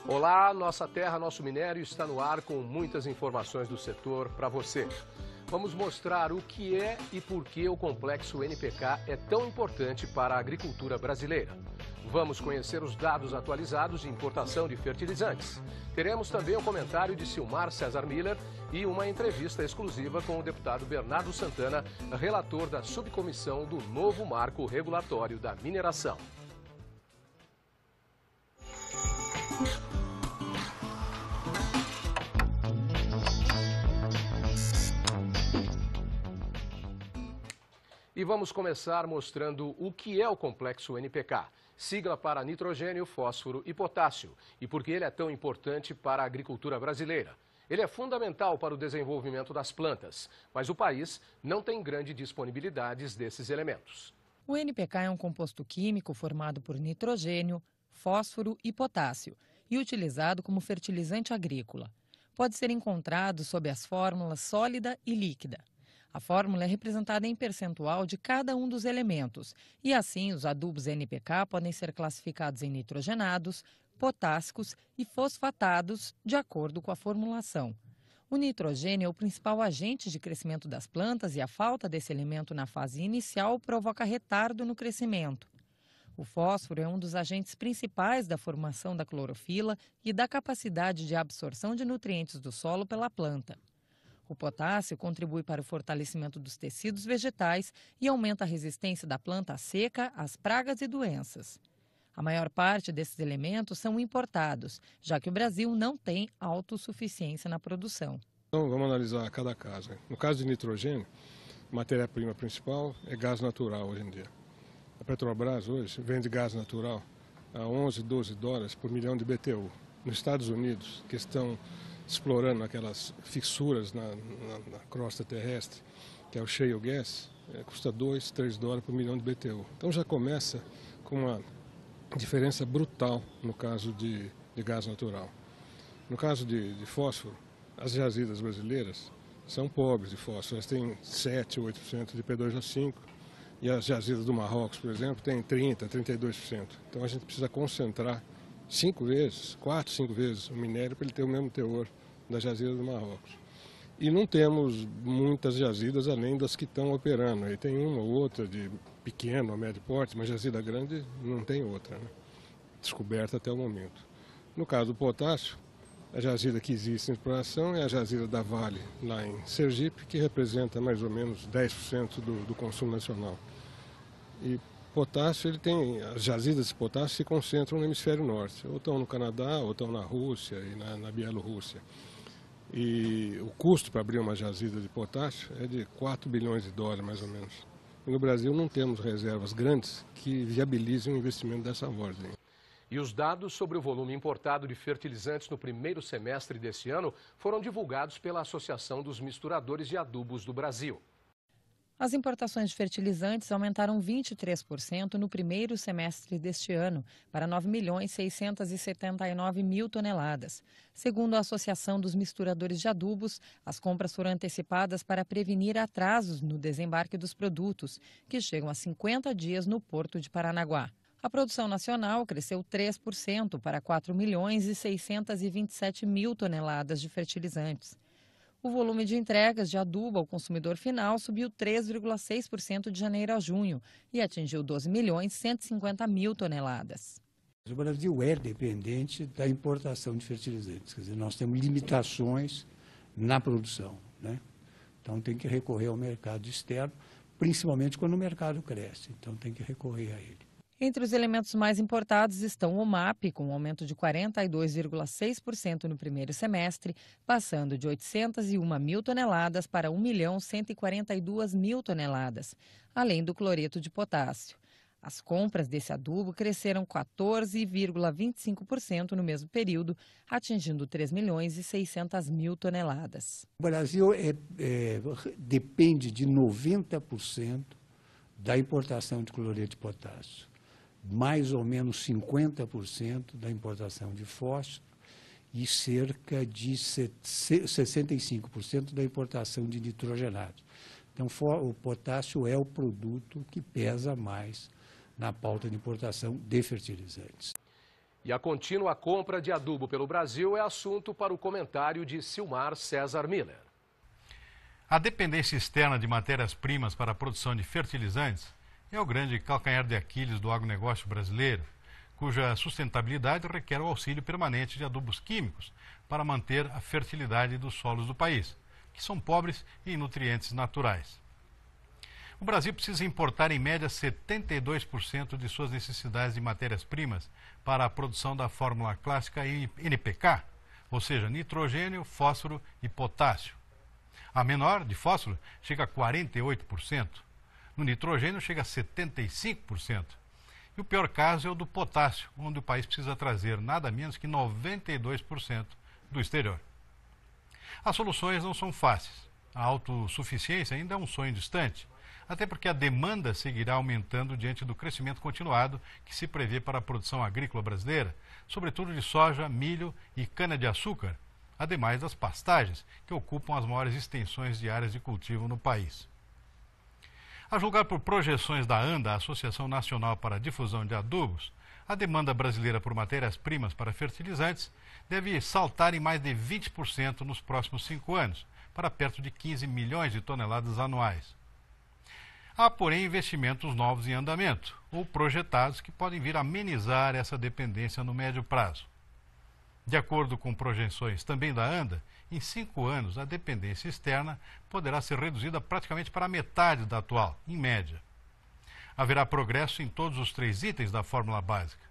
Olá, Nossa Terra, Nosso Minério está no ar com muitas informações do setor para você. Vamos mostrar o que é e por que o complexo NPK é tão importante para a agricultura brasileira. Vamos conhecer os dados atualizados de importação de fertilizantes. Teremos também o comentário de Silmar César Miller e uma entrevista exclusiva com o deputado Bernardo Santana, relator da subcomissão do novo marco regulatório da mineração. E vamos começar mostrando o que é o complexo NPK, sigla para nitrogênio, fósforo e potássio, e por que ele é tão importante para a agricultura brasileira. Ele é fundamental para o desenvolvimento das plantas, mas o país não tem grande disponibilidade desses elementos. O NPK é um composto químico formado por nitrogênio, fósforo e potássio e utilizado como fertilizante agrícola. Pode ser encontrado sob as fórmulas sólida e líquida. A fórmula é representada em percentual de cada um dos elementos e, assim, os adubos NPK podem ser classificados em nitrogenados, potássicos e fosfatados, de acordo com a formulação. O nitrogênio é o principal agente de crescimento das plantas e a falta desse elemento na fase inicial provoca retardo no crescimento. O fósforo é um dos agentes principais da formação da clorofila e da capacidade de absorção de nutrientes do solo pela planta. O potássio contribui para o fortalecimento dos tecidos vegetais e aumenta a resistência da planta à seca, às pragas e doenças. A maior parte desses elementos são importados, já que o Brasil não tem autossuficiência na produção. Então, vamos analisar cada caso. No caso de nitrogênio, a matéria-prima principal é gás natural hoje em dia. A Petrobras hoje vende gás natural a 11, 12 dólares por milhão de BTU. Nos Estados Unidos, que estão explorando aquelas fissuras na crosta terrestre, que é o shale gas, custa 2, 3 dólares por milhão de BTU. Então já começa com uma diferença brutal no caso de gás natural. No caso de fósforo, as jazidas brasileiras são pobres de fósforo, elas têm 7, 8% de P2O5 e as jazidas do Marrocos, por exemplo, têm 30, 32%. Então a gente precisa concentrar 5 vezes, 4, 5 vezes o minério para ele ter o mesmo teor da jazida do Marrocos. E não temos muitas jazidas além das que estão operando. Aí tem uma ou outra de pequeno ou médio porte, mas jazida grande não tem outra, né? Descoberta até o momento. No caso do potássio, a jazida que existe em exploração é a jazida da Vale, lá em Sergipe, que representa mais ou menos 10% do consumo nacional. E potássio, ele tem, as jazidas de potássio se concentram no hemisfério norte, ou estão no Canadá, ou estão na Rússia e na Bielorrússia. E o custo para abrir uma jazida de potássio é de 4 bilhões de dólares, mais ou menos. E no Brasil não temos reservas grandes que viabilizem um investimento dessa ordem. E os dados sobre o volume importado de fertilizantes no primeiro semestre deste ano foram divulgados pela Associação dos Misturadores de Adubos do Brasil. As importações de fertilizantes aumentaram 23% no primeiro semestre deste ano, para 9.679.000 toneladas. Segundo a Associação dos Misturadores de Adubos, as compras foram antecipadas para prevenir atrasos no desembarque dos produtos, que chegam a 50 dias no Porto de Paranaguá. A produção nacional cresceu 3% para 4.627.000 toneladas de fertilizantes. O volume de entregas de adubo ao consumidor final subiu 3,6% de janeiro a junho e atingiu 12.150.000 toneladas. O Brasil é dependente da importação de fertilizantes, quer dizer, nós temos limitações na produção, né? Então tem que recorrer ao mercado externo, principalmente quando o mercado cresce, então tem que recorrer a ele. Entre os elementos mais importados estão o MAP, com um aumento de 42,6% no primeiro semestre, passando de 801.000 toneladas para 1.142.000 toneladas, além do cloreto de potássio. As compras desse adubo cresceram 14,25% no mesmo período, atingindo 3.600.000 toneladas. O Brasil depende de 90% da importação de cloreto de potássio. Mais ou menos 50% da importação de fósforo e cerca de 65% da importação de nitrogenados. Então, o potássio é o produto que pesa mais na pauta de importação de fertilizantes. E a contínua compra de adubo pelo Brasil é assunto para o comentário de Silmar César Miller. A dependência externa de matérias-primas para a produção de fertilizantes é o grande calcanhar de Aquiles do agronegócio brasileiro, cuja sustentabilidade requer o auxílio permanente de adubos químicos para manter a fertilidade dos solos do país, que são pobres em nutrientes naturais. O Brasil precisa importar em média 72% de suas necessidades de matérias-primas para a produção da fórmula clássica NPK, ou seja, nitrogênio, fósforo e potássio. A menor, de fósforo, chega a 48%. No nitrogênio, chega a 75%. E o pior caso é o do potássio, onde o país precisa trazer nada menos que 92% do exterior. As soluções não são fáceis. A autossuficiência ainda é um sonho distante, até porque a demanda seguirá aumentando diante do crescimento continuado que se prevê para a produção agrícola brasileira, sobretudo de soja, milho e cana-de-açúcar, ademais das pastagens, que ocupam as maiores extensões de áreas de cultivo no país. A julgar por projeções da ANDA, a Associação Nacional para a Difusão de Adubos, a demanda brasileira por matérias-primas para fertilizantes deve saltar em mais de 20% nos próximos 5 anos, para perto de 15 milhões de toneladas anuais. Há, porém, investimentos novos em andamento, ou projetados, que podem vir a amenizar essa dependência no médio prazo. De acordo com projeções também da ANDA, em 5 anos a dependência externa poderá ser reduzida praticamente para a metade da atual, em média. Haverá progresso em todos os 3 itens da fórmula básica.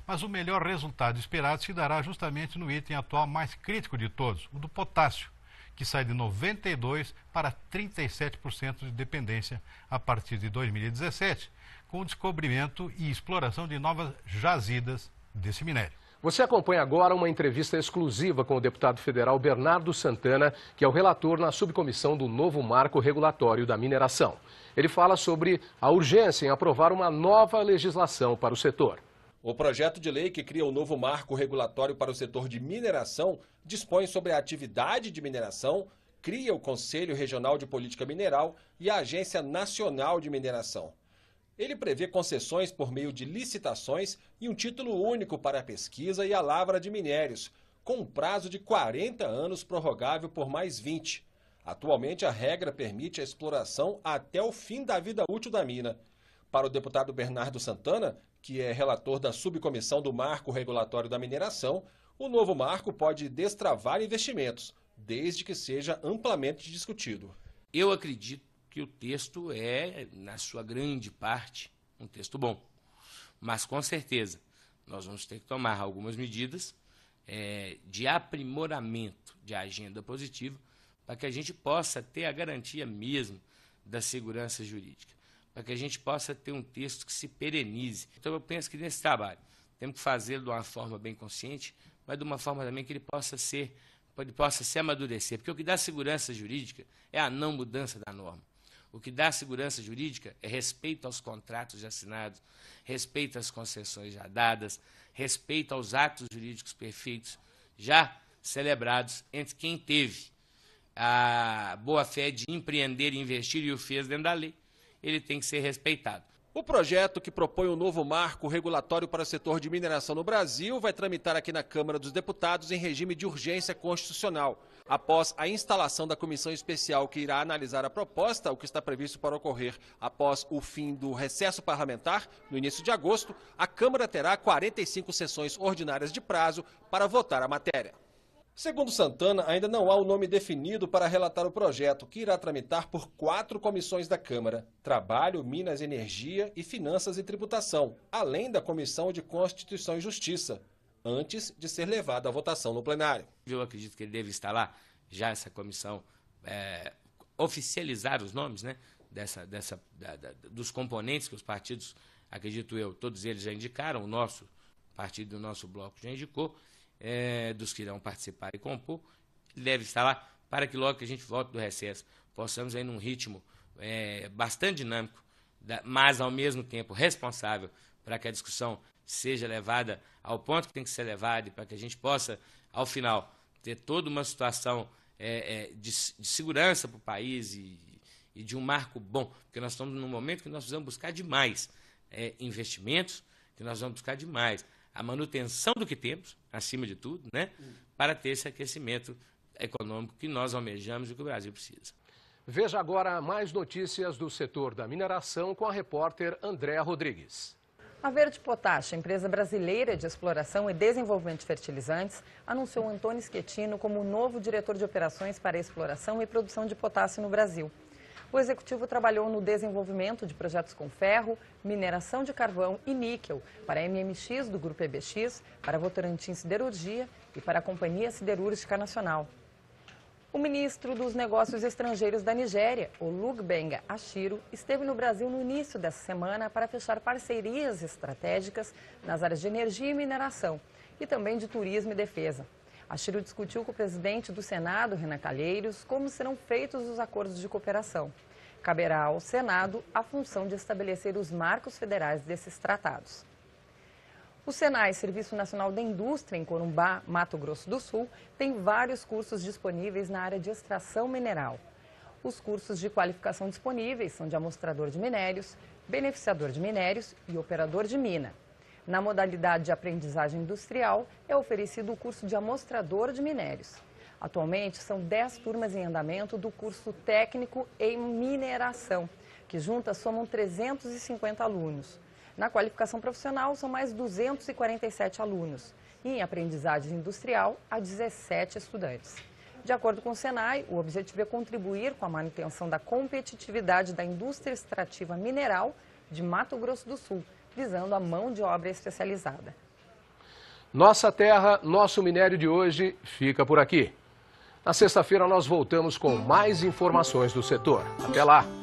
Mas o melhor resultado esperado se dará justamente no item atual mais crítico de todos, o do potássio, que sai de 92% para 37% de dependência a partir de 2017, com o descobrimento e exploração de novas jazidas desse minério. Você acompanha agora uma entrevista exclusiva com o deputado federal Bernardo Santana, que é o relator na subcomissão do novo marco regulatório da mineração. Ele fala sobre a urgência em aprovar uma nova legislação para o setor. O projeto de lei que cria o novo marco regulatório para o setor de mineração dispõe sobre a atividade de mineração, cria o Conselho Regional de Política Mineral e a Agência Nacional de Mineração. Ele prevê concessões por meio de licitações e um título único para a pesquisa e a lavra de minérios, com um prazo de 40 anos prorrogável por mais 20. Atualmente, a regra permite a exploração até o fim da vida útil da mina. Para o deputado Bernardo Santana, que é relator da subcomissão do Marco Regulatório da Mineração, o novo marco pode destravar investimentos, desde que seja amplamente discutido. Eu acredito que o texto é, na sua grande parte, um texto bom. Mas, com certeza, nós vamos ter que tomar algumas medidas de aprimoramento de agenda positiva para que a gente possa ter a garantia mesmo da segurança jurídica, para que a gente possa ter um texto que se perenize. Então, eu penso que nesse trabalho temos que fazê-lo de uma forma bem consciente, mas de uma forma também que ele possa se amadurecer, porque o que dá segurança jurídica é a não mudança da norma. O que dá segurança jurídica é respeito aos contratos já assinados, respeito às concessões já dadas, respeito aos atos jurídicos perfeitos já celebrados entre quem teve a boa-fé de empreender, investir e o fez dentro da lei. Ele tem que ser respeitado. O projeto que propõe um novo marco regulatório para o setor de mineração no Brasil vai tramitar aqui na Câmara dos Deputados em regime de urgência constitucional. Após a instalação da comissão especial que irá analisar a proposta, o que está previsto para ocorrer após o fim do recesso parlamentar, no início de agosto, a Câmara terá 45 sessões ordinárias de prazo para votar a matéria. Segundo Santana, ainda não há um nome definido para relatar o projeto, que irá tramitar por 4 comissões da Câmara: Trabalho, Minas e Energia e Finanças e Tributação, além da Comissão de Constituição e Justiça, antes de ser levado à votação no plenário. Eu acredito que ele deve instalar já essa comissão, oficializar os nomes, né, dos componentes que os partidos, acredito eu, todos eles já indicaram, o nosso partido do nosso bloco já indicou, dos que irão participar e compor. Ele deve estar lá para que logo que a gente volte do recesso possamos ir num ritmo bastante dinâmico, mas ao mesmo tempo responsável, para que a discussão seja levada ao ponto que tem que ser levada e para que a gente possa, ao final, ter toda uma situação de segurança para o país e de um marco bom, porque nós estamos num momento que nós precisamos buscar demais investimentos, que nós vamos buscar demais a manutenção do que temos, acima de tudo, né, para ter esse aquecimento econômico que nós almejamos e que o Brasil precisa. Veja agora mais notícias do setor da mineração com a repórter Andréa Rodrigues. A Verde Potash, empresa brasileira de exploração e desenvolvimento de fertilizantes, anunciou Antônio Schettino como o novo diretor de operações para a exploração e produção de potássio no Brasil. O executivo trabalhou no desenvolvimento de projetos com ferro, mineração de carvão e níquel para a MMX do Grupo EBX, para a Votorantim Siderurgia e para a Companhia Siderúrgica Nacional. O ministro dos Negócios Estrangeiros da Nigéria, Olugbenga Ashiro, esteve no Brasil no início dessa semana para fechar parcerias estratégicas nas áreas de energia e mineração e também de turismo e defesa. Ashiro discutiu com o presidente do Senado, Renan Calheiros, como serão feitos os acordos de cooperação. Caberá ao Senado a função de estabelecer os marcos federais desses tratados. O SENAI, Serviço Nacional da Indústria, em Corumbá, Mato Grosso do Sul, tem vários cursos disponíveis na área de extração mineral. Os cursos de qualificação disponíveis são de amostrador de minérios, beneficiador de minérios e operador de mina. Na modalidade de aprendizagem industrial, é oferecido o curso de amostrador de minérios. Atualmente, são 10 turmas em andamento do curso técnico em mineração, que juntas somam 350 alunos. Na qualificação profissional, são mais 247 alunos. E em aprendizagem industrial, há 17 estudantes. De acordo com o SENAI, o objetivo é contribuir com a manutenção da competitividade da indústria extrativa mineral de Mato Grosso do Sul, visando a mão de obra especializada. Nossa Terra, Nosso Minério de hoje fica por aqui. Na sexta-feira nós voltamos com mais informações do setor. Até lá!